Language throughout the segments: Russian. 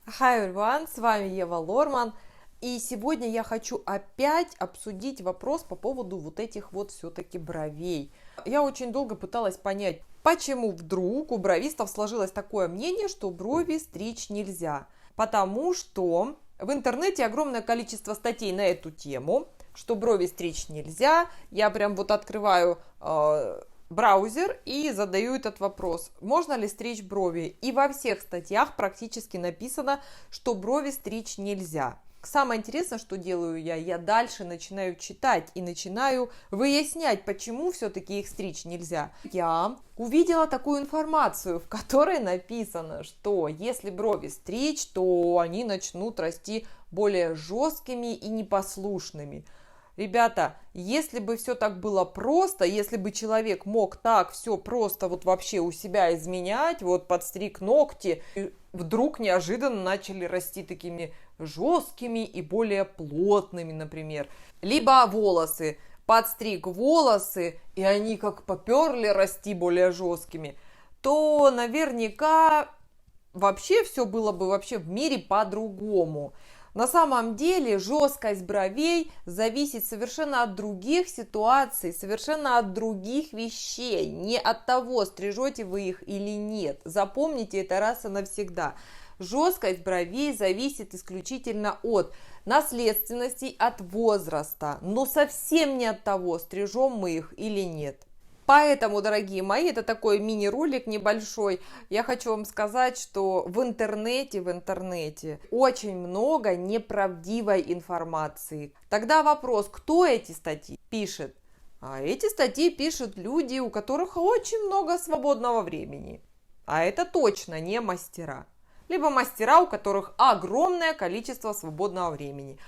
Hi everyone, с вами Ева Лорман, и сегодня я хочу опять обсудить вопрос по поводу вот этих вот все-таки бровей. Я очень долго пыталась понять, почему вдруг у бровистов сложилось такое мнение, что брови стричь нельзя. Потому что в интернете огромное количество статей на эту тему, что брови стричь нельзя. Я прям вот открываю браузер и задаю этот вопрос, можно ли стричь брови. И во всех статьях практически написано, что брови стричь нельзя. Самое интересное, что делаю я дальше начинаю читать и начинаю выяснять, почему все-таки их стричь нельзя. Я увидела такую информацию, в которой написано, что если брови стричь, то они начнут расти более жесткими и непослушными. Ребята, если бы все так было просто, если бы человек мог так все просто вот вообще у себя изменять, вот подстриг ногти, и вдруг неожиданно начали расти такими жесткими и более плотными, например. Либо волосы, подстриг волосы, и они как поперли расти более жесткими, то наверняка вообще все было бы вообще в мире по-другому. На самом деле жесткость бровей зависит совершенно от других ситуаций, совершенно от других вещей, не от того, стрижете вы их или нет. Запомните это раз и навсегда. Жесткость бровей зависит исключительно от наследственности, от возраста, но совсем не от того, стрижем мы их или нет. Поэтому, дорогие мои, это такой мини-ролик небольшой. Я хочу вам сказать, что в интернете очень много неправдивой информации. Тогда вопрос, кто эти статьи пишет? А эти статьи пишут люди, у которых очень много свободного времени. А это точно не мастера. Либо мастера, у которых огромное количество свободного времени.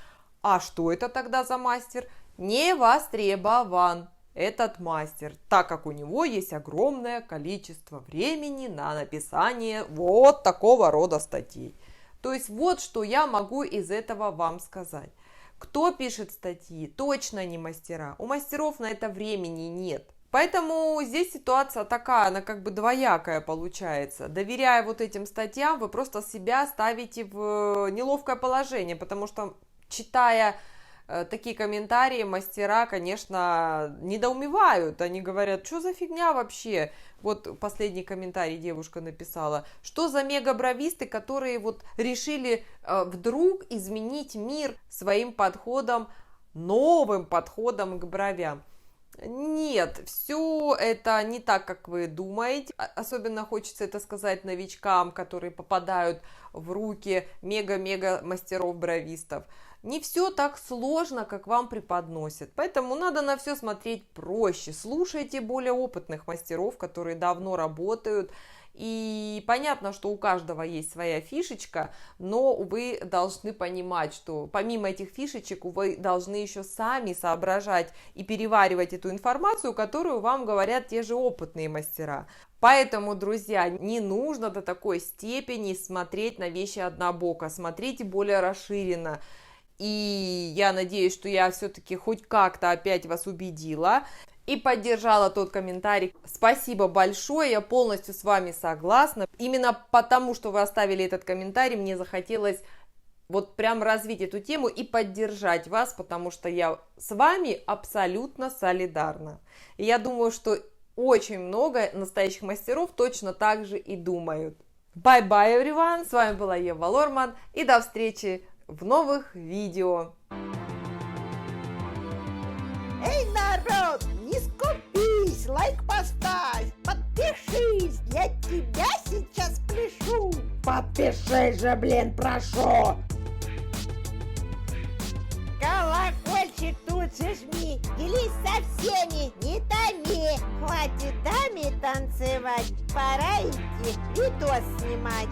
А что это тогда за мастер? Не востребован этот мастер, так как у него есть огромное количество времени на написание вот такого рода статей. То есть вот что я могу из этого вам сказать. Кто пишет статьи, точно не мастера. У мастеров на это времени нет. Поэтому здесь ситуация такая, она как бы двоякая получается. Доверяя вот этим статьям, вы просто себя ставите в неловкое положение, потому что, читая такие комментарии, мастера, конечно, недоумевают. Они говорят, что за фигня вообще? Вот последний комментарий девушка написала. Что за мегабровисты, которые вот решили вдруг изменить мир своим подходом, новым подходом к бровям? Нет, все это не так, как вы думаете. Особенно хочется это сказать новичкам, которые попадают в руки мега-мега мастеров-бровистов. Не все так сложно, как вам преподносят. Поэтому надо на все смотреть проще. Слушайте более опытных мастеров, которые давно работают. И понятно, что у каждого есть своя фишечка, но вы должны понимать, что помимо этих фишечек вы должны еще сами соображать и переваривать эту информацию, которую вам говорят те же опытные мастера. Поэтому, друзья, не нужно до такой степени смотреть на вещи однобоко, смотрите более расширенно. И я надеюсь, что я все-таки хоть как-то опять вас убедила и поддержала тот комментарий. Спасибо большое, я полностью с вами согласна. Именно потому, что вы оставили этот комментарий, мне захотелось вот прям развить эту тему и поддержать вас, потому что я с вами абсолютно солидарна. И я думаю, что очень много настоящих мастеров точно так же и думают. Bye-bye, everyone! С вами была Ева Лорман, и до встречи в новых видео. Эй, народ, не скупись, лайк поставь, подпишись, я тебя сейчас пляшу. Подпишись же, блин, прошу. Колокольчик тут же жми, делись со всеми, не томи. Хватит даме танцевать, пора идти видос снимать.